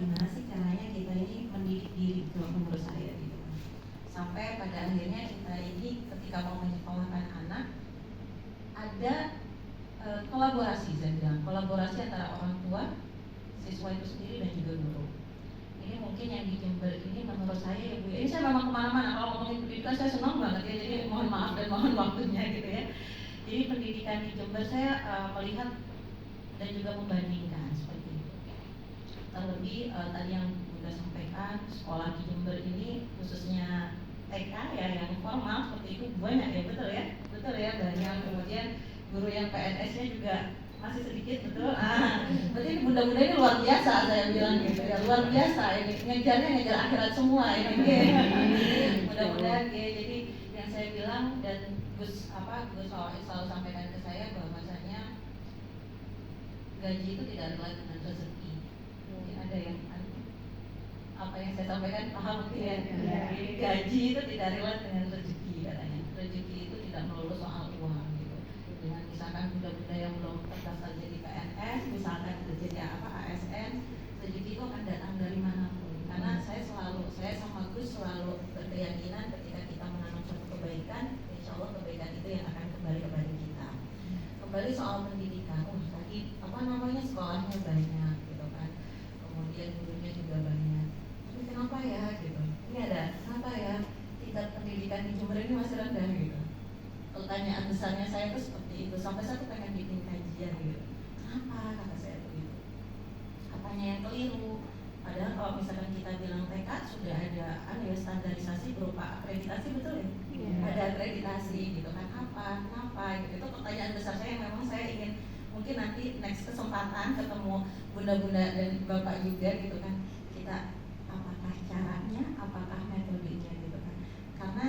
gimana sih caranya kita ini mendidik diri kalau menurut saya gitu. Sampai pada akhirnya kita ini ketika mau menyekolahkan anak ada kolaborasi, saya bilang kolaborasi antara orang tua, siswa itu sendiri dan juga guru. Ini mungkin yang di Jember ini menurut saya ya Bu, ini saya memang kemana-mana kalau ngomongin pendidikan saya senang banget ya, jadi mohon maaf dan mohon waktunya gitu ya. Jadi pendidikan di Jember saya melihat dan juga membandingkan seperti itu. Terlebih tadi yang Bunda sampaikan, sekolah di Jember ini khususnya TK ya yang formal seperti itu banyak ya, betul ya banyak. Kemudian guru yang PNS-nya juga masih sedikit, betul. Berarti bunda-bunda ini luar biasa, saya bilang gitu ya, luar biasa ini ngejar akhirat semua ini. Mudah-mudahan jadi yang saya bilang dan Gus selalu sampaikan ke saya bahwasanya gaji itu tidak relate dengan rezeki. Mungkin ada yang apa yang saya sampaikan paham mungkin ya. Gaji itu tidak relate dengan rezeki katanya. Rezeki itu tidak melulu soal uang gitu. Dengan misalkan bunda-bunda yang belum terdaftar jadi PNS, misalkan jadi ASN, rezeki itu akan datang dari manapun. Karena saya sama Gus selalu berkeyakinan ketika kita menanam suatu kebaikan, insya Allah kebaikan itu yang akan kembali kepada kita. Kembali soal pendidikan, tadi sekolahnya banyak gitu kan, kemudian gurunya juga banyak. Tapi kenapa ya gitu? Ini ada kenapa ya tingkat pendidikan di Jember ini masih rendah gitu? Pertanyaan besarnya saya itu seperti itu. Sampai saya tuh pengen bikin kajian gitu. Kenapa kata saya begitu? Apanya yang keliru? Padahal kalau misalkan kita bilang TK sudah ada standarisasi berupa akreditasi, betul ya? Ada akreditasi gitu kan, kenapa gitu. Itu pertanyaan besar saya yang memang saya ingin mungkin nanti next kesempatan ketemu bunda-bunda dan bapak juga gitu kan, kita apakah caranya, apakah metodenya gitu kan. Karena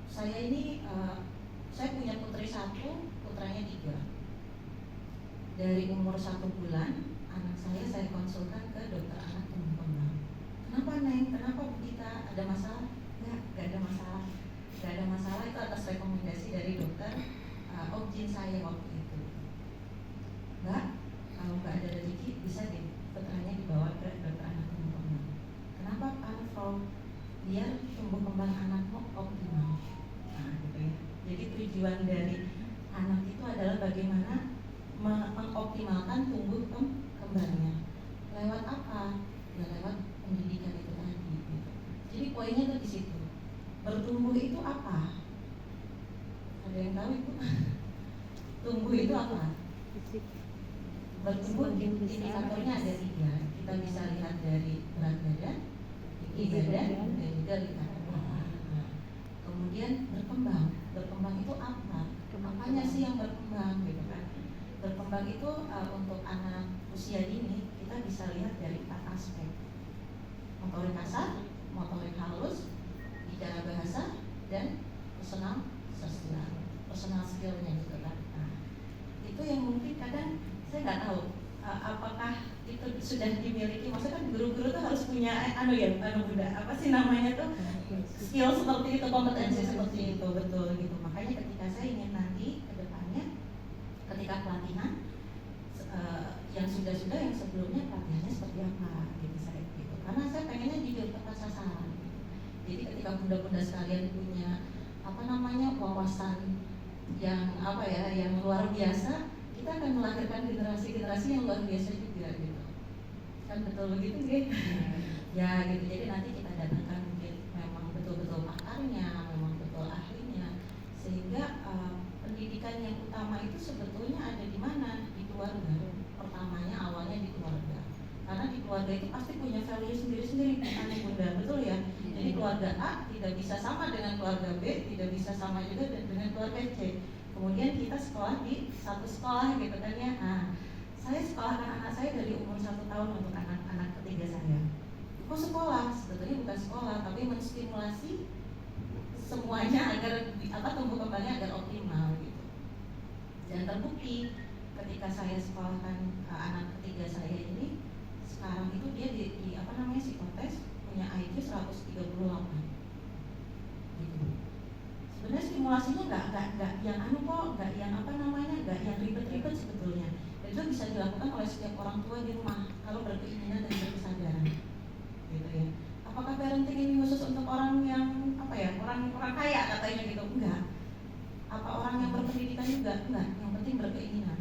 saya ini saya punya putri 1, putranya 3. Dari umur 1 bulan anak saya konsulkan ke dokter anak tumbuh kembang. Kenapa Neng? Kenapa Bu Gita? Ada masalah? Gak ada masalah. Gak ada masalah, itu atas rekomendasi dari dokter objin saya waktu itu. Mbak, kalau nggak ada rezeki bisa deh putranya dibawa ke dokter anak tumbuh kembang. Kenapa Pak? Biar tumbuh kembang anakmu optimal. Nah gitu ya. Jadi tujuan dari anak itu adalah bagaimana mengoptimalkan tumbuh kembangnya. Lewat apa? Ya lewat pendidikan itu tadi gitu. Jadi poinnya tuh di situ. Bertumbuh itu apa? Ada yang tahu itu? Tumbuh itu apa? Bertumbuh indikatornya ada 3. Kita bisa lihat dari berat badan, tinggi badan, dan juga lihat. Kemudian berkembang. Berkembang itu apa? Apanya sih yang berkembang gitu kan? Berkembang itu untuk anak usia dini kita bisa lihat dari 4 aspek. Motorik kasar, motorik halus, bicara bahasa, dan personal skill-nya gitu kan. Nah, itu yang mungkin kadang saya nggak tahu apakah itu sudah dimiliki. Maksudnya kan guru-guru tuh harus punya Bunda, apa sih namanya tuh, skill seperti itu, kompetensi seperti itu, betul gitu. Makanya ketika saya ingin nanti ke depannya ketika pelatihan yang sudah yang sebelumnya pelatihannya seperti apa gitu saya gitu. Karena saya pengennya jujur tepat sasaran. Jadi ketika bunda-bunda sekalian punya wawasan yang yang luar biasa, kita akan melahirkan generasi-generasi yang luar biasa juga gitu. Kan betul begitu nggih? Ya gitu. Jadi nanti kita datangkan mungkin memang betul-betul pakarnya, memang betul ahlinya, sehingga pendidikan yang utama itu sebetulnya ada di mana? Di keluarga. Pertamanya awalnya di keluarga. Karena di keluarga itu pasti punya value sendiri-sendiri, Bunda, betul ya? Jadi keluarga A tidak bisa sama dengan keluarga B, tidak bisa sama juga dengan keluarga C. Kemudian kita sekolah di satu sekolah gitu kan ya. Nah, saya sekolahkan anak saya dari umur 1 tahun untuk anak-anak ketiga saya. Kok sekolah? Sebetulnya bukan sekolah, tapi menstimulasi semuanya agar tumbuh kembangnya agar optimal gitu. Dan terbukti ketika saya sekolahkan anak ketiga saya ini, sekarang itu dia di psikotes punya IQ 138 gitu. Sebenarnya stimulasinya nggak yang nggak yang ribet-ribet sebetulnya. Dan itu bisa dilakukan oleh oleh setiap orang tua di rumah kalau berkeinginan dan berkesadaran, gitu ya. Apakah parenting ini khusus untuk orang yang orang kaya katanya gitu? Enggak. Apa orang yang berpendidikan juga? Enggak. Yang penting berkeinginan,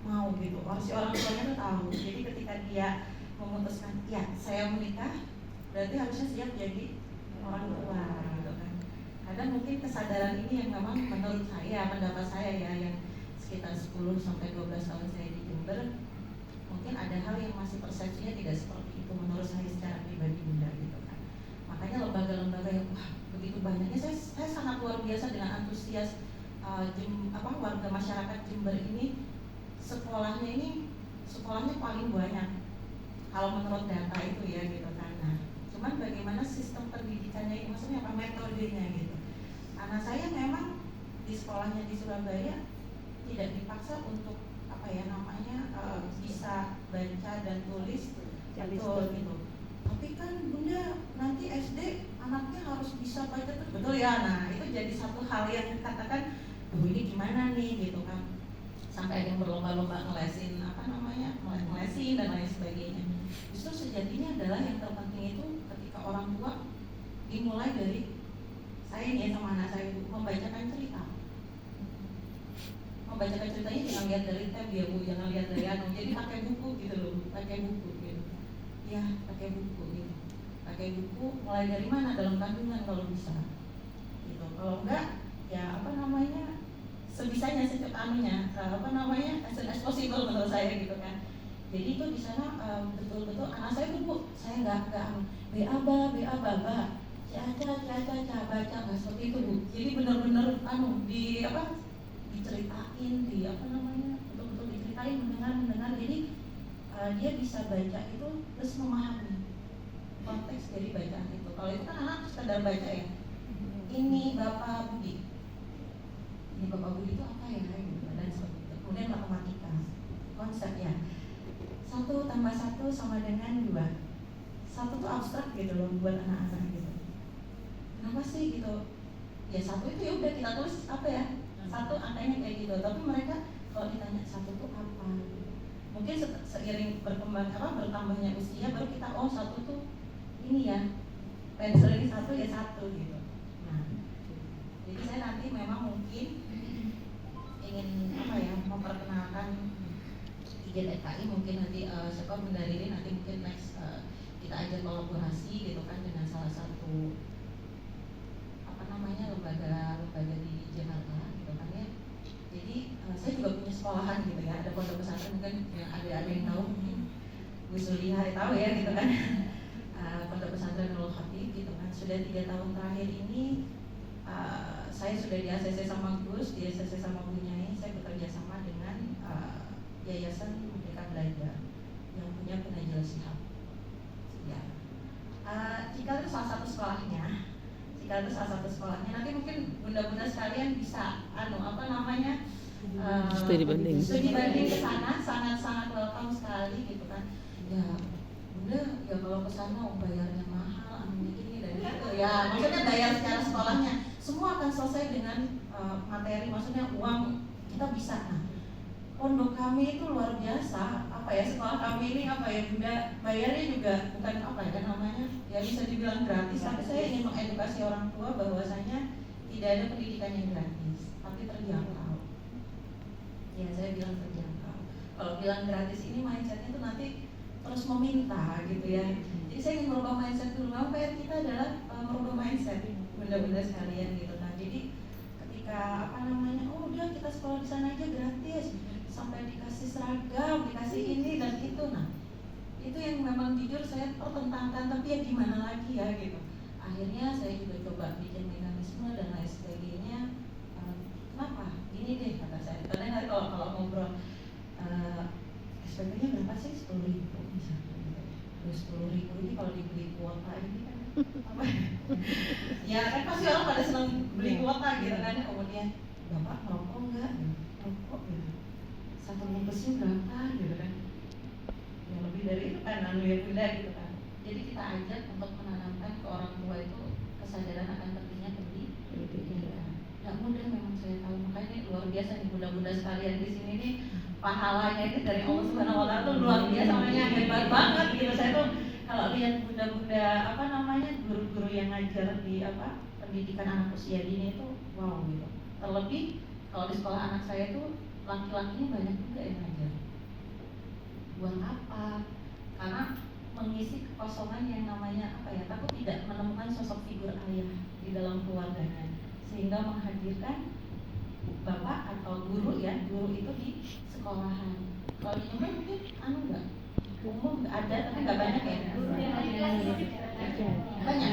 mau gitu. Si orang tuanya tuh tahu. Jadi ketika dia memutuskan, ya saya menikah, berarti harusnya siap jadi orang tua, gitu kan. Kadang mungkin kesadaran ini yang memang menurut saya, pendapat saya ya, yang sekitar 10 sampai 12 tahun saya di Jember, mungkin ada hal yang masih persepsinya tidak seperti itu menurut saya secara pribadi Bunda, gitu kan. Makanya lembaga-lembaga yang begitu banyaknya, saya sangat luar biasa dengan antusias warga masyarakat Jember ini. Sekolahnya paling banyak kalau menurut data itu ya, gitu kan. Nah, cuman bagaimana sistem pendidikannya ini, maksudnya apa metodenya gitu. Anak saya memang di sekolahnya di Surabaya tidak dipaksa untuk bisa baca dan tulis betul gitu. Tapi kan Bunda nanti SD anaknya harus bisa baca tuh, betul ya. Nah, itu jadi satu hal yang katakan, ini gimana nih gitu kan. Sampai ada yang berlomba-lomba ngelesin ngelesin dan lain sebagainya. Justru sejatinya adalah yang terpenting itu ketika orang tua dimulai dari saya nih sama anak saya itu membacakan cerita. Membacakan ceritanya jangan lihat dari tab ya Bu, jangan lihat dari jadi pakai buku gitu loh, pakai buku gitu. Ya, pakai buku gitu. Pakai buku mulai dari mana? Dalam kandungan kalau bisa. Gitu. Kalau enggak ya sebisanya as soon as possible menurut saya gitu kan. Jadi itu di sana betul-betul anak saya tuh Bu, saya enggak BA ba caca baca nggak seperti itu Bu. Jadi benar-benar diceritain betul-betul diceritain, mendengar. Jadi dia bisa baca itu terus memahami konteks dari bacaan itu. Kalau itu kan anak sekedar baca ya, ini Bapak Budi itu apa ya gitu, dan seperti itu. Kemudian matematika, konsep ya 1 tambah 1 sama dengan 2. 1 tuh abstrak gitu loh buat anak-anak gitu. Kenapa sih gitu? Ya 1 itu ya udah kita tulis apa ya, 1 angkanya kayak gitu. Tapi mereka kalau ditanya 1 tuh apa? Mungkin seiring bertambahnya usia baru kita 1 tuh ini ya, pensel ini 1 ya 1 gitu. Nah, jadi saya nanti memang mungkin ingin memperkenalkan IJTKI, mungkin nanti Bunda Riri nanti mungkin next kita ajak kolaborasi gitu kan dengan salah satu lembaga di Jakarta gitu kan ya. Jadi saya juga punya sekolahan gitu ya, ada pondok pesantren, mungkin yang ada yang tahu, Bu Suliha tahu ya gitu kan. Pondok pesantren Nurul Khatib gitu kan. Sudah 3 tahun terakhir ini saya sudah di ACC sama Gus, di ACC sama Bu Nyai, saya bekerja sama dengan Yayasan Merdeka Belajar yang punya Najil Shihab. Ya. Jika itu salah satu sekolahnya, nanti mungkin bunda-bunda sekalian bisa studi banding ke sana, sangat welcome sekali gitu kan. Ya Bunda, ya kalau ke sana bayarnya mahal, ini dan gitu ya. Maksudnya bayar secara sekolahnya, semua akan selesai dengan materi, maksudnya uang kita bisa. Nah, pondok kami itu luar biasa, sekolah kami ini Bunda, bayarnya juga bukan ya bisa dibilang gratis, tapi saya ingin mengedukasi orang tua bahwasanya tidak ada pendidikan yang gratis, tapi terjangkau. Ya saya bilang terjangkau. Kalau bilang gratis ini mindsetnya itu nanti terus meminta gitu ya. Jadi saya ingin merubah mindset dulu. PR kita adalah merubah mindset bunda-bunda sekalian gitu kan. Jadi ketika udah kita sekolah di sana aja gratis, sampai dikasih seragam, dikasih ini dan itu. Nah, itu yang memang jujur saya pertentangkan, tapi ya gimana lagi ya gitu. Akhirnya saya juga coba bikin mekanisme dan lain sebagainya. Kenapa? Gini deh kata saya. Karena nanti kalau ngobrol SPP-nya berapa sih? 10.000 misalnya. Terus 10.000 ini kalau dibeli kuota ini kan apa? Ya kan pasti orang pada senang beli kuota gitu kan. Kemudian Bapak merokok enggak? Rokok gitu. 1 bungkusnya berapa gitu kan? Yang lebih dari itu kan Bunda gitu kan. Jadi kita ajak untuk menanamkan ke orang tua itu kesadaran akan pentingnya pendidikan. Nggak mudah memang saya tahu, makanya ini luar biasa nih bunda-bunda sekalian di sini nih pahalanya itu dari Allah Subhanahu Wa Taala tuh luar biasa, makanya hebat banget gitu. Saya tuh kalau lihat bunda-bunda guru-guru yang ngajar di pendidikan anak usia dini itu wow gitu. Terlebih kalau di sekolah anak saya tuh laki-lakinya banyak juga yang ngajar. Buat apa? Karena mengisi kekosongan yang namanya takut tidak menemukan sosok figur ayah di dalam keluarganya, sehingga menghadirkan bapak atau guru itu di sekolahan. Kalau di Jember mungkin enggak umum, ada tapi nggak banyak ya. Banyak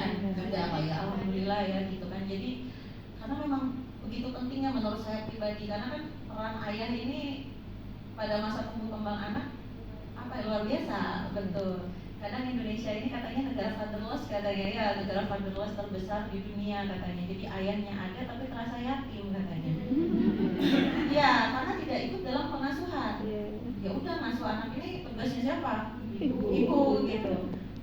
kan? Ada ya, alhamdulillah ya gitu kan. Jadi karena memang begitu pentingnya menurut saya pribadi, karena kan peran ayah ini pada masa tumbuh kembang anak luar biasa, betul. Kadang Indonesia ini katanya negara fatherless, katanya ya, negara fatherless terbesar di dunia katanya. Jadi ayahnya ada tapi terasa yatim katanya. Ya, karena tidak ikut dalam pengasuhan. Ya udah, ngasuh anak ini tugasnya siapa? Ibu gitu.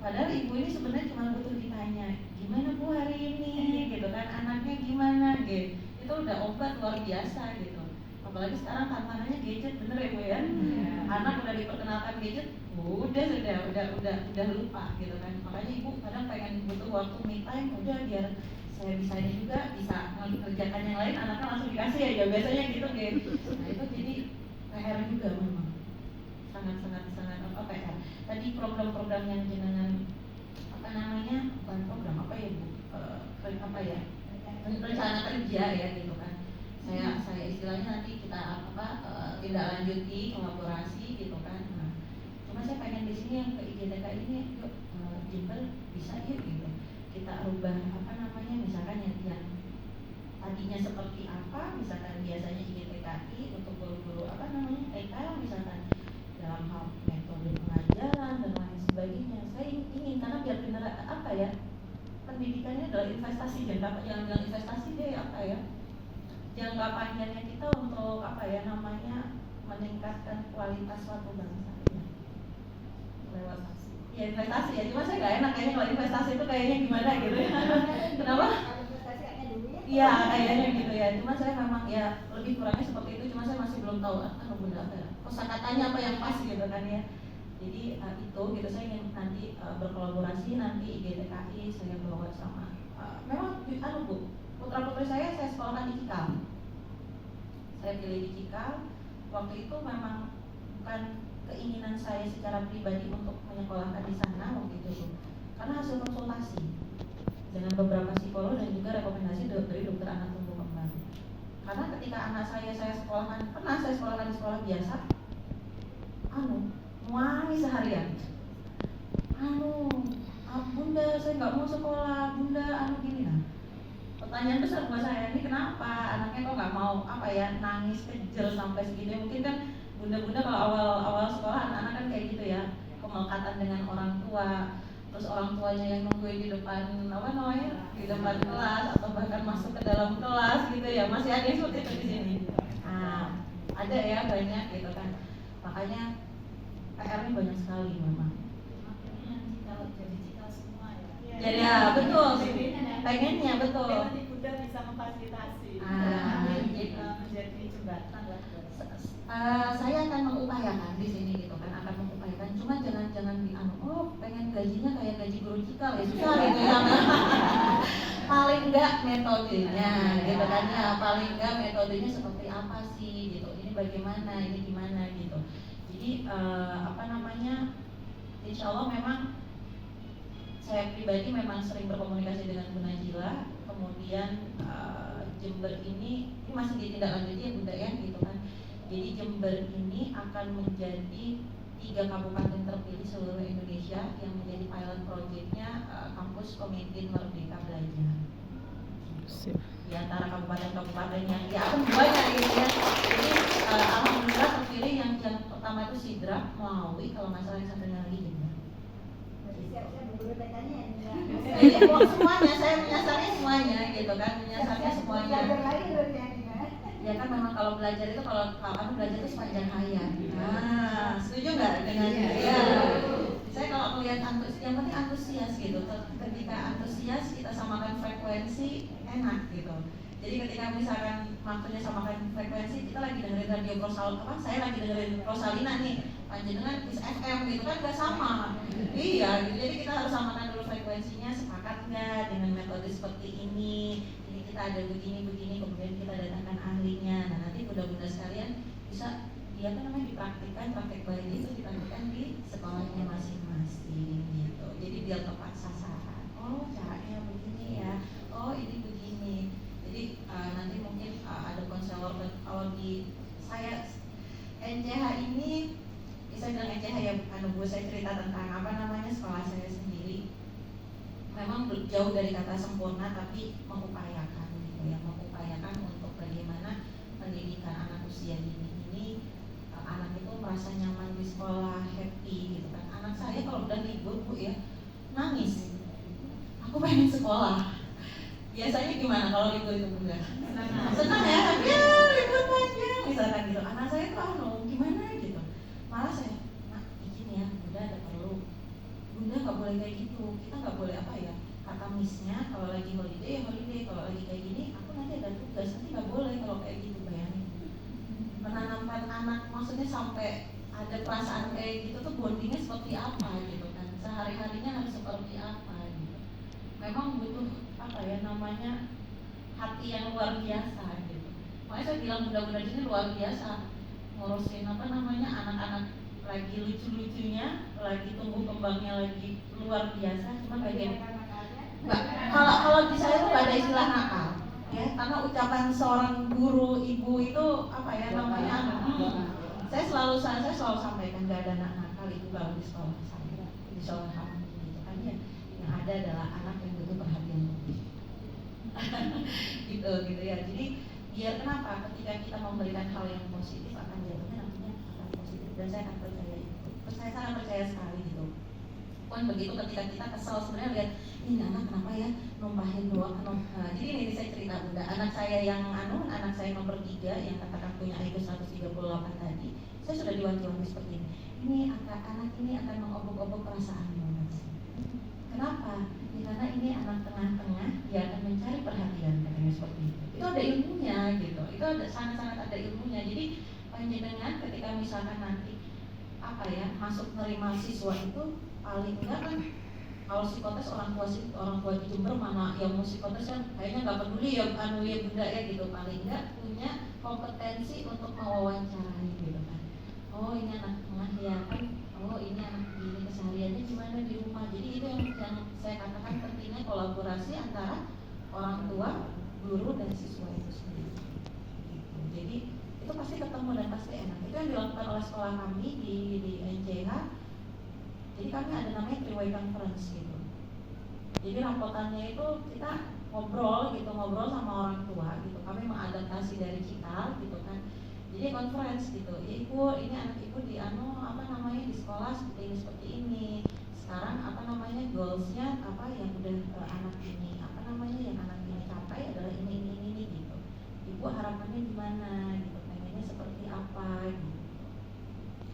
Padahal ibu ini sebenarnya cuma butuh ditanya, gimana Bu hari ini, gitu kan, anaknya gimana, gitu. Itu udah obat luar biasa gitu. Apalagi sekarang tantangannya gadget, bener ya Bu ya? Anak udah diperkenalkan gadget, udah lupa gitu kan. Makanya ibu kadang pengen butuh waktu me time, udah biar saya bisanya juga bisa mengerjakan yang lain, anaknya langsung dikasih aja, biasanya gitu. Nah itu jadi PR juga memang sangat PR. Tadi program-program yang jenengan bukan program Bu, rencana kerja ya gitu kan. Saya istilahnya nanti kita tindak lanjuti kolaborasi gitu kan. Nah, cuma saya pengen di sini yang ke IGTK ini yuk Jember bisa yuk gitu. Kita rubah misalkan yang tadinya seperti apa, misalkan biasanya IGTKI untuk guru-guru TK misalkan dalam hal metode pengajaran dan lain sebagainya. Saya ingin karena biar benar pendidikannya adalah investasi jangka jangan investasi deh jangka panjangnya kita untuk meningkatkan kualitas suatu bangsa lewat investasi ya. Cuma saya nggak enak kayaknya kalau investasi itu kayaknya gimana gitu ya. Kenapa? Iya kayaknya gitu ya. Cuma saya memang ya lebih kurangnya seperti itu. Cuma saya masih belum tahu kosakatanya apa yang pas gitu kan ya. Jadi itu gitu, saya ingin nanti berkolaborasi, nanti IGTKI saya bawa sama memang Bu, putra putri saya sekolahkan di Cikal. Saya pilih di Cikal. Waktu itu memang bukan keinginan saya secara pribadi untuk menyekolahkan di sana waktu itu Bu, karena hasil konsultasi dengan beberapa psikolog dan juga rekomendasi dari dokter anak tumbuh kembang. Karena ketika anak saya sekolahkan, pernah saya sekolahkan di sekolah biasa, muai seharian. Bunda saya nggak mau sekolah, Bunda gini. Nah, pertanyaan besar buat saya, ini kenapa anaknya kok nggak mau nangis kejel sampai segitu. Mungkin kan bunda-bunda kalau awal sekolah anak-anak kan kayak gitu ya, kemelekatan dengan orang tua, terus orang tuanya yang nungguin di depan di depan kelas atau bahkan masuk ke dalam kelas gitu ya. Masih ada yang seperti itu di sini. Ada ya banyak gitu kan. Makanya PR-nya banyak sekali memang. Jadi cikal semua ya. Jadi ya betul. Pengennya betul. Nanti Bunda bisa memfasilitasi. Menjadi jembatan lah. Saya akan mengupayakan di sini gitu kan, akan mengupayakan. Cuma jangan pengen gajinya kayak gaji guru cikal ya, susah gitu ya. Paling enggak metodenya gitu kan ya, paling enggak metodenya seperti apa sih gitu. Ini bagaimana, ini gimana gitu. Jadi insya Allah memang saya pribadi memang sering berkomunikasi dengan Bu Najila. Kemudian Jember ini masih ditindaklanjuti ya Bunda ya gitu kan. Jadi Jember ini akan menjadi 3 kabupaten terpilih seluruh Indonesia yang menjadi pilot projectnya kampus Komitin Merdeka Belajar. Di antara kabupaten-kabupaten yang akan banyak gitu ya. Jadi alhamdulillah terpilih yang pertama itu Sidrap, Melawi, kalau nggak salah yang satunya lagi Jember. Siap-siap berburu petanya ya. Jadi semuanya saya menyasarnya semuanya gitu kan, menyasarnya semuanya. Ya kan memang kalau belajar itu kalau aku belajar itu sepanjang hayat. Setuju nggak dengannya? Ya. Saya kalau melihat yang penting antusias gitu. Ketika antusias kita samakan frekuensi enak gitu. Jadi ketika misalkan waktunya samakan frekuensi, kita lagi dengerin radio saya lagi dengerin Rosalina nih, panjenengan Kiss FM gitu kan nggak sama. Iya, gitu. Jadi kita harus samakan dulu frekuensinya, sepakat nggak dengan metode seperti ini. Jadi kita ada begini, kemudian kita datangkan ahlinya. Nah nanti bunda-bunda sekalian bisa dipraktikkan, praktek bayi itu dipraktikkan di sekolahnya masing-masing gitu. Jadi biar tepat sasaran. Oh caranya begini ya, oh ini begini. Jadi nanti mungkin ada konselor. Kalau di saya NCH ini, saya bilang NCH ya, Bu, saya cerita tentang sekolah saya sendiri. Memang jauh dari kata sempurna, tapi mengupayakan gitu ya, mengupayakan untuk bagaimana pendidikan anak usia dini ini, anak itu merasa nyaman di sekolah, happy gitu kan. Anak saya kalau udah libur, Bu ya, nangis. Aku pengen sekolah. Biasanya gimana kalau libur itu bunda? Senang ya, libur panjang misalkan gitu. Anak saya tuh gimana gitu. Malah saya, nak izin ya, bunda ada perlu. Bunda nggak boleh kayak gitu. Kita nggak boleh kata missnya kalau lagi holiday ya holiday. Kalau lagi kayak gini, aku nanti ada tugas, nanti nggak boleh kalau kayak gitu, bayangin. Menanamkan anak, maksudnya sampai ada perasaan kayak gitu tuh bondingnya seperti apa gitu kan? Sehari-harinya harus seperti apa gitu. Memang butuh hati yang luar biasa gitu. Makanya saya bilang bunda-bunda ini luar biasa ngurusin anak-anak lagi lucu-lucunya, lagi tumbuh kembangnya lagi luar biasa. Cuma bagaimana? Kalau di saya tuh gak ada istilah nakal, ya. Karena ucapan seorang guru ibu itu saya selalu sampaikan gak ada anak nakal itu kalau di sekolah saya, di sekolah kami gitu kan ya. Yang ada adalah anak yang butuh perhatian lebih. gitu ya. Jadi biar kenapa ketika kita memberikan hal yang positif akan jatuhnya nantinya akan positif, dan saya akan percaya itu. Saya sangat percaya sekali gitu. Pun begitu ketika kita kesal sebenarnya lihat ini anak kenapa ya numpahin doang. Jadi ini saya cerita bunda, anak saya yang anak saya nomor 3 yang katakan punya IQ 138 tadi, saya sudah diwanti-wanti seperti ini. Ini anak ini akan mengobok-obok perasaanmu. Kenapa? Ya, karena ini anak tengah-tengah, dia akan mencari perhatian, katanya seperti itu. Itu ada ilmunya gitu. Itu ada sangat-sangat ada ilmunya. Jadi panjenengan ketika misalkan nanti masuk nerima siswa itu paling enggak kan, kalau psikotes orang tua di Jember mana yang mau psikotes kan kayaknya nggak peduli ya ya bunda ya gitu. Paling enggak punya kompetensi untuk mewawancarai gitu kan. Oh ini anak tengah ya kan, oh ini anak ini kesehariannya gimana di rumah. Jadi itu yang saya katakan pentingnya kolaborasi antara orang tua, guru dan siswa itu sendiri gitu. Jadi itu pasti ketemu dan pasti enak. Itu yang dilakukan oleh sekolah kami di NCH. Jadi kami ada namanya three-way conference gitu. Jadi rapotannya itu kita ngobrol sama orang tua gitu. Kami mengadaptasi dari kita gitu kan. Jadi conference gitu. Ya ibu, ini anak ibu di di sekolah seperti ini. Sekarang goalsnya yang udah anak ini yang anak ini capai adalah ini gitu. Ibu harapannya gimana gitu, pengennya seperti apa gitu.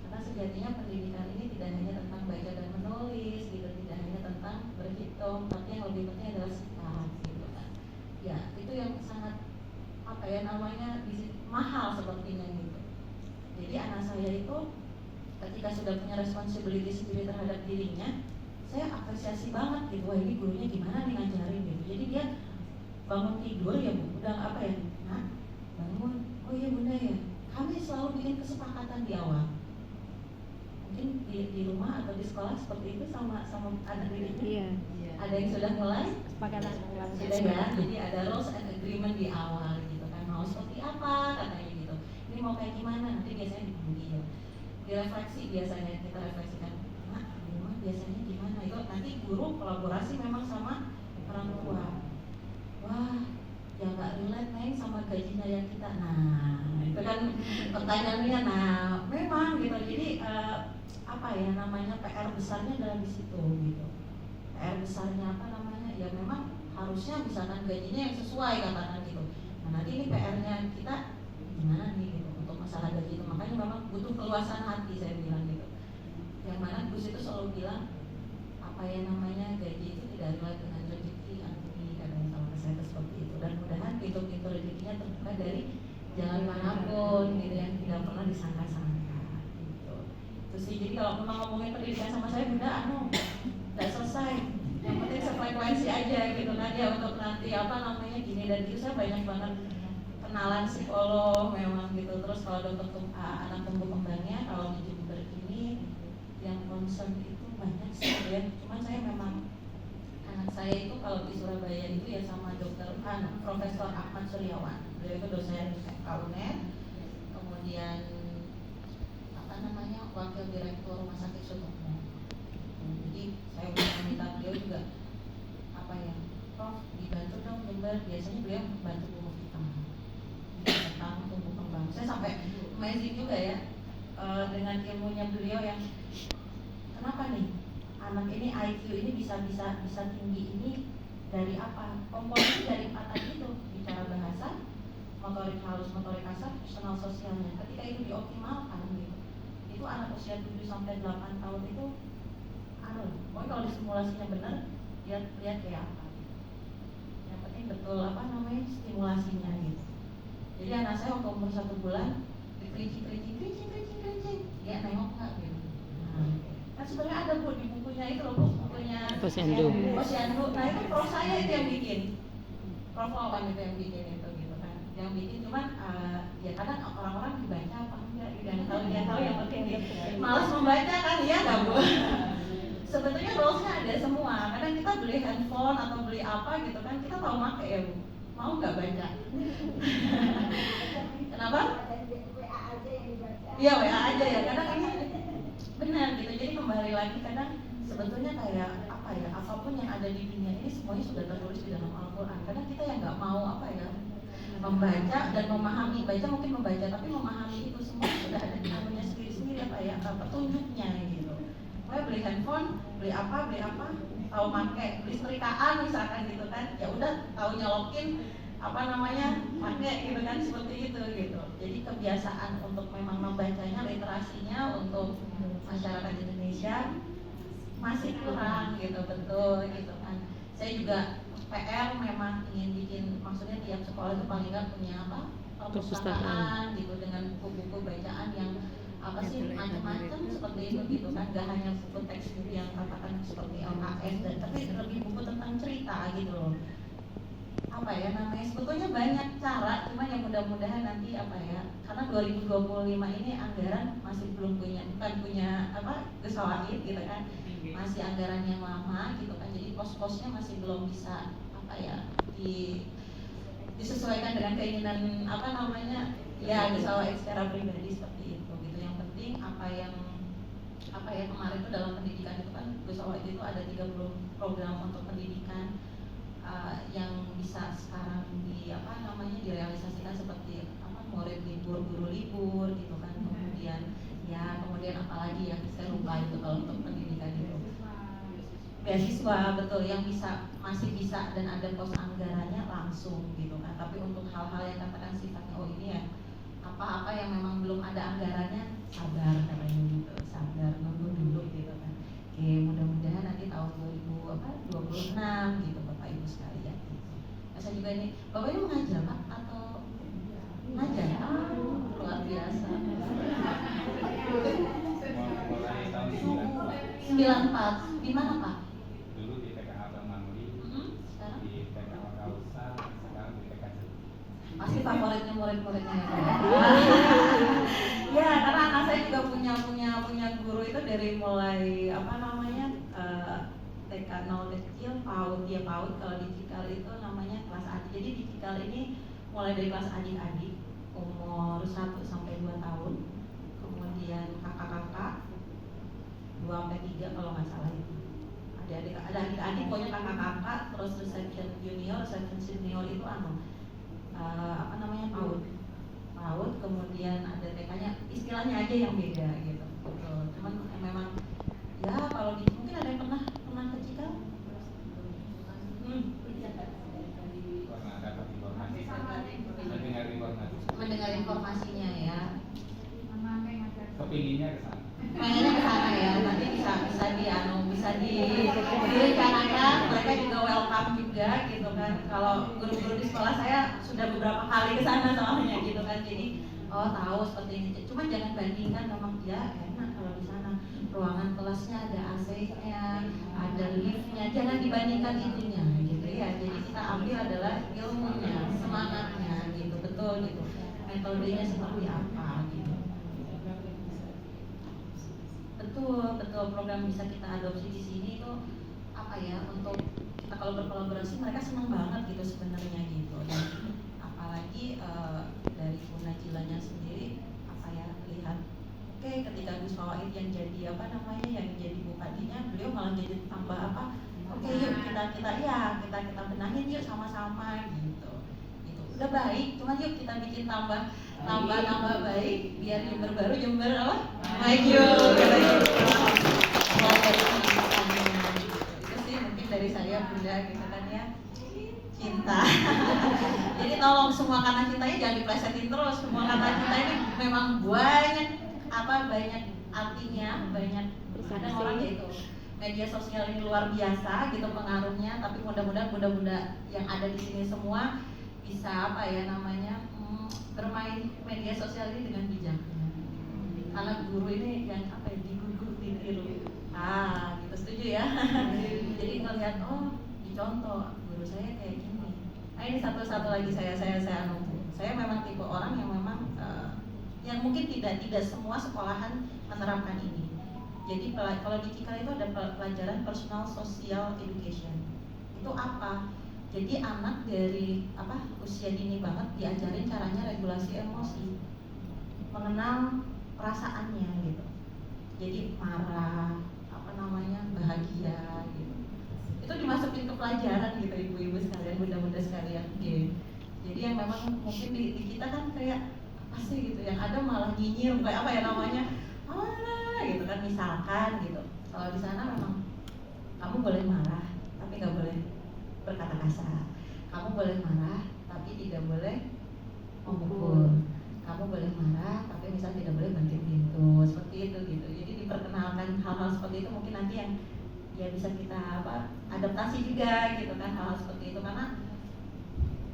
Karena sejatinya pendidikan ini tidak hanya tentang baca dan menulis gitu, tidak hanya tentang berhitung, tapi yang lebih penting adalah sikap gitu kan. Ya itu yang sangat mahal sepertinya gitu. Jadi anak saya itu ketika sudah punya responsibility sendiri terhadap dirinya, saya apresiasi banget gitu. Wah ini gurunya gimana nih ngajarin gitu. Jadi dia bangun tidur ya bu, udah nah bangun, oh iya bunda ya, kami selalu bikin kesepakatan di awal. Mungkin di rumah atau di sekolah seperti itu sama anak dirinya. Iya. Ada yang sudah mulai kesepakatan sudah ya. Jadi ada rules and agreement di awal gitu kan, mau seperti apa katanya gitu. Ini mau kayak gimana, nanti biasanya dipanggil, direfleksi, biasanya kita refleksikan, nah di rumah biasanya gimana. Itu nanti guru kolaborasi memang sama orang tua. Wah ya nggak relate nih sama gajinya yang kita. Nah itu kan pertanyaannya. Nah memang gitu. Jadi PR besarnya adalah di situ gitu. PR besarnya ya memang harusnya misalkan gajinya yang sesuai katakan gitu. Nah nanti ini PR-nya kita gimana nih gitu untuk masalah gaji itu. Makanya memang butuh keluasan hati, saya bilang gitu. Yang mana Gus itu selalu bilang gaji itu tidak relate dengan rezeki, katanya sama saya saya seperti itu, dan mudahan pintu-pintu rezekinya terbuka dari jalan manapun gitu yang tidak pernah disangka-sangka gitu. Terus sih, jadi kalau memang ngomongin pendidikan sama saya, Bunda nggak selesai, yang penting sefrekuensi aja gitu kan ya, untuk nanti apa namanya gini dan itu. Saya banyak banget kenalan psikolog memang gitu. Terus kalau dokter anak tumbuh kembangnya, kalau di Jember ini yang concern itu banyak sih ya. Cuman saya memang anak saya itu kalau di Surabaya itu ya sama dokter Profesor Ahmad Suryawan. Beliau itu dosen UNER, kemudian apa namanya wakil direktur rumah sakit Sutomo. Jadi saya minta beliau juga apa ya, Prof dibantu dong Jember, biasanya beliau bantu guru kita tentang tumbuh kembang. Saya sampai amazing juga ya dengan ilmunya beliau yang kenapa nih anak ini IQ ini bisa tinggi ini dari apa? Komponennya dari 4 tadi itu, bicara bahasa, motorik halus, motorik kasar, personal sosialnya. Ketika itu dioptimalkan gitu, itu anak usia 7 sampai 8 tahun itu pokoknya kalau disimulasinya benar, lihat kayak apa. Yang penting betul apa namanya stimulasinya gitu. Jadi anak saya waktu umur 1 bulan dikerincing, ya nengok nggak gitu. Kan sebenarnya ada Bu di bukunya itu loh, bukunya Posyandu. Nah itu prof saya itu yang bikin, Prof Wawan itu yang bikin itu gitu kan, yang bikin. Cuman ya kadang orang-orang dibaca apa enggak, dia tahu yang penting malas membaca kan ya nggak Bu. Sebetulnya rules-nya ada semua. Kadang kita beli handphone atau beli apa gitu kan, kita tahu pakai ya Bu, mau nggak baca? Kenapa? Iya WA aja ya. Kadang ini benar gitu. Jadi kembali lagi, kadang sebetulnya kayak apa ya, apapun yang ada di dunia ini semuanya sudah tertulis di dalam Al-Quran. Kadang kita yang nggak mau apa ya, membaca dan memahami. Baca mungkin membaca, tapi memahami itu semua sudah ada di ilmunya sendiri-sendiri apa ya, petunjuknya gitu. Pokoknya beli handphone, beli apa, tahu pakai, beli setrikaan misalkan gitu kan, ya udah tahu nyolokin apa namanya pakai gitu kan, seperti itu gitu. Jadi kebiasaan untuk memang membacanya, literasinya untuk masyarakat Indonesia masih kurang gitu, betul gitu kan. Saya juga PR memang ingin bikin, maksudnya tiap sekolah itu paling nggak punya apa, perpustakaan gitu dengan buku-buku bacaan yang apa sih macam-macam seperti itu gitu kan, gak hanya buku teks yang katakan seperti LKS dan tapi lebih buku tentang cerita gitu loh. Apa ya namanya, sebetulnya banyak cara, cuma yang mudah-mudahan nanti apa ya, karena 2025 ini anggaran masih belum bukan punya apa Gesawahid gitu kan, masih anggaran yang lama gitu kan, jadi pos-posnya masih belum bisa apa ya disesuaikan dengan keinginan apa namanya ya Gesawahid secara pribadi seperti itu gitu. Yang penting apa yang kemarin itu dalam pendidikan itu kan Gesawahid itu ada 30 program untuk pendidikan yang bisa sekarang direalisasikan seperti apa, murid libur, guru libur gitu kan, kemudian apalagi ya saya lupa itu kalau untuk pendidikan itu beasiswa, betul, yang masih bisa dan ada pos anggarannya langsung gitu kan. Tapi untuk hal-hal yang katakan sifatnya ini ya apa-apa yang memang belum ada anggarannya, sabar katanya gitu, sabar nunggu dulu gitu kan. Oke, mudah-mudahan nanti tahun 2026 gitu Bapak Ibu sekalian. Saya juga ini, Bapak ini mengajar Pak atau mengajar? Luar biasa. Mulai tahun 94. Di mana Pak? Dulu di TKA Bangmangli, Sekarang? di TKA Kausa, sekarang di TKA. Pasti favoritnya murid-muridnya ya. Ya, karena anak saya juga punya guru itu dari mulai apa namanya TK 0 kecil, PAUD kalau di Cikal itu namanya kelas adik. Jadi di Cikal ini mulai dari kelas adik-adik umur 1 sampai 2 tahun, kemudian kakak-kakak 2 sampai 3 kalau nggak salah itu. Ada adik-adik pokoknya kakak-kakak, terus reception junior, reception senior itu apa namanya PAUD, kemudian ada TK-nya, istilahnya aja yang beda gitu. Cuman memang ya kalau mungkin ada yang pernah ke Cikal? Pernah dapat informasi, mendengar informasinya ya. Kepinginnya ke sana. Pengennya ke sana ya, nanti bisa direncanakan, mereka juga welcome juga. juga gitu kan. Kalau guru-guru di sekolah saya sudah beberapa kali ke sana soalnya gitu kan. Jadi tahu seperti ini. Cuma jangan bandingkan, memang ya enak kalau di sana. Ruangan kelasnya ada AC-nya, ada liftnya. Jangan dibandingkan itunya gitu ya. Jadi kita ambil adalah ilmunya, semangatnya gitu, betul gitu. Metodenya seperti apa gitu. Betul program bisa kita adopsi di sini itu apa ya, untuk kita kalau berkolaborasi mereka senang banget gitu sebenarnya gitu. Dan apalagi dari Bu Najilanya sendiri apa ya, lihat oke, ketika Gus Fawaid yang jadi apa namanya, yang jadi bupatinya, beliau malah jadi tambah apa, oke yuk kita benahin yuk sama-sama gitu. Udah baik, cuman yuk kita bikin tambah baik biar Jember baru, Jember apa? Maju katanya gitu. Mulai dari pendidikannya gitu. Itu sih mungkin dari saya Bunda gitu kan ya. Cinta. Jadi tolong semua kata cintanya jangan diplesetin terus. Semua kata cinta ini memang banyak artinya, banyak. Kadang orang gitu. Media sosial ini luar biasa gitu pengaruhnya, tapi mudah-mudahan bunda-bunda yang ada di sini semua bisa apa ya namanya, bermain media sosial ini dengan bijaknya. Karena guru ini yang apa ya, digugu ditiru. Gitu, setuju ya. Jadi ngelihat dicontoh guru saya kayak gini. Ini satu lagi saya memang tipe orang yang memang yang mungkin tidak semua sekolahan menerapkan ini. Jadi kalau di Cikal itu ada pelajaran personal social education. Itu apa? Jadi anak dari usia dini banget diajarin caranya regulasi emosi, mengenal perasaannya gitu. Jadi marah, bahagia gitu. Itu dimasukin ke pelajaran gitu, ibu-ibu sekalian, bunda-bunda sekalian. Gitu. Jadi yang memang mungkin di kita kan kayak apa sih gitu, yang ada malah nyinyir kayak apa ya namanya, gitu kan, misalkan gitu. Kalau di sana memang kamu boleh marah, tapi nggak boleh berkata kasar. Kamu boleh marah, tapi tidak boleh memukul. Kamu boleh marah, tapi misal tidak boleh banting pintu, seperti itu gitu. Jadi diperkenalkan hal-hal seperti itu, mungkin nanti yang ya bisa kita adaptasi juga gitu kan, hal-hal seperti itu. Karena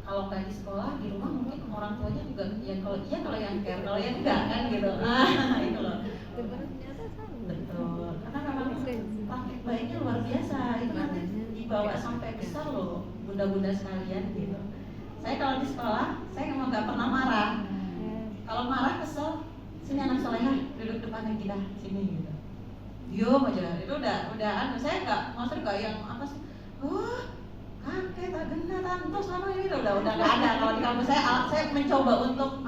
kalau nggak di sekolah, di rumah mungkin orang tuanya juga ya kalau yang care, kalau yang enggak kan gitu. Itu loh. Betul. Karena memang praktik baiknya luar biasa. Itu kan dibawa sampai besar loh, bunda-bunda sekalian gitu. Saya kalau di sekolah, saya memang nggak pernah marah. Kalau marah kesel, sini anak solehah, duduk depannya kita, sini gitu. Diam aja. Itu udah saya nggak yang apa sih? Kakek tak gena tante sama ini udah nggak ada. Kalau di kampus saya mencoba untuk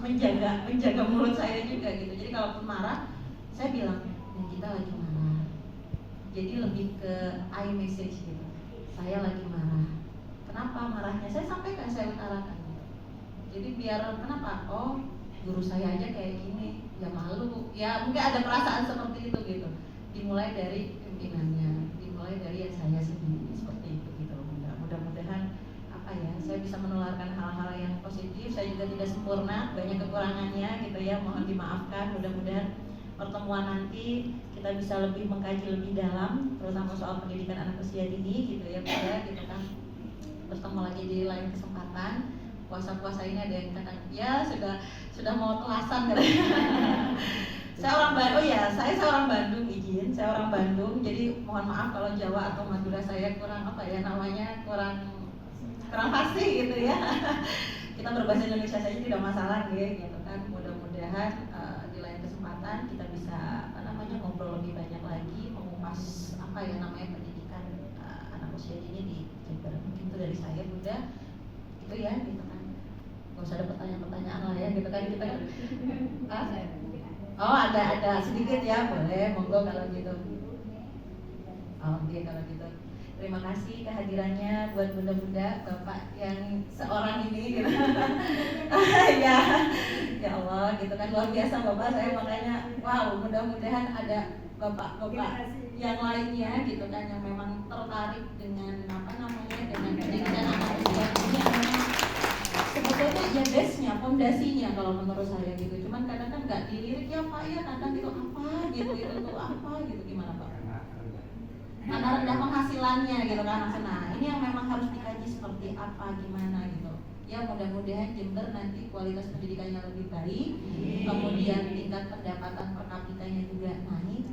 menjaga mulut saya juga gitu. Jadi kalaupun marah, saya bilang kita lagi marah. Jadi lebih ke I message gitu. Saya lagi marah. Kenapa marahnya? Saya sampaikan, saya utarakan. Jadi biar kenapa? Guru saya aja kayak gini, ya malu. Ya mungkin ada perasaan seperti itu gitu. Dimulai dari pimpinannya, dimulai dari saya sendiri seperti itu gitu. Mudah-mudahan saya bisa menularkan hal-hal yang positif. Saya juga tidak sempurna, banyak kekurangannya gitu ya. Mohon dimaafkan. Mudah-mudahan pertemuan nanti kita bisa lebih mengkaji lebih dalam, terutama soal pendidikan anak usia dini gitu ya, Bunda, gitu kan. Bertemu lagi di lain kesempatan. Puasa-puasa ini ada yang katakan, ya sudah mau telasan katanya. Saya orang Bandung saya orang Bandung, izin, saya orang Bandung. Jadi mohon maaf kalau Jawa atau Madura saya kurang kurang fasih gitu ya. Kita berbahasa Indonesia saja tidak masalah gitu kan. Mudah-mudahan di lain kesempatan kita bisa ngobrol lebih banyak lagi, mengupas pendidikan anak usia dini di Jember. Mungkin itu dari saya, Bunda. Itu ya gitu kan. Gak usah ada pertanyaan-pertanyaan lah ya gitu kan kita. Ada sedikit ya, boleh, monggo kalau gitu. Oke kalau gitu. Terima kasih kehadirannya buat bunda-bunda, bapak yang seorang ini gitu. Ya Allah, gitu kan luar biasa bapak saya, makanya wow, mudah-mudahan ada bapak-bapak yang lainnya gitu kan yang memang tertarik dengan dengan pendidikan anak usia dini yang memang sebetulnya ya base-nya, fondasinya kalau menurut saya gitu. Cuman kadang kan nggak dilirik ya Pak ya, kadang gitu apa gitu tuh apa gitu, gimana Pak? karena rendah penghasilannya gitu kan. Nah ini yang memang harus dikaji seperti apa, gimana gitu. Ya mudah-mudahan Jember nanti kualitas pendidikannya lebih baik, kemudian tingkat pendapatan per kapitanya juga naik.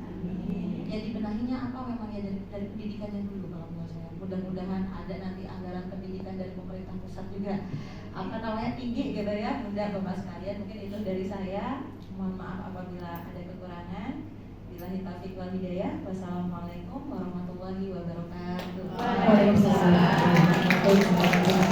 Ya dibenahinya apa memang ya dari pendidikannya dulu kalau menurut saya. Mudah-mudahan ada nanti anggaran pendidikan dari pemerintah pusat juga tinggi gitu ya. Bunda Bapak sekalian, mungkin itu dari saya. Mohon maaf apabila ada kekurangan. Billahi taufiq wal hidayah. Wassalamualaikum warahmatullahi wabarakatuh. Waalaikumsalam.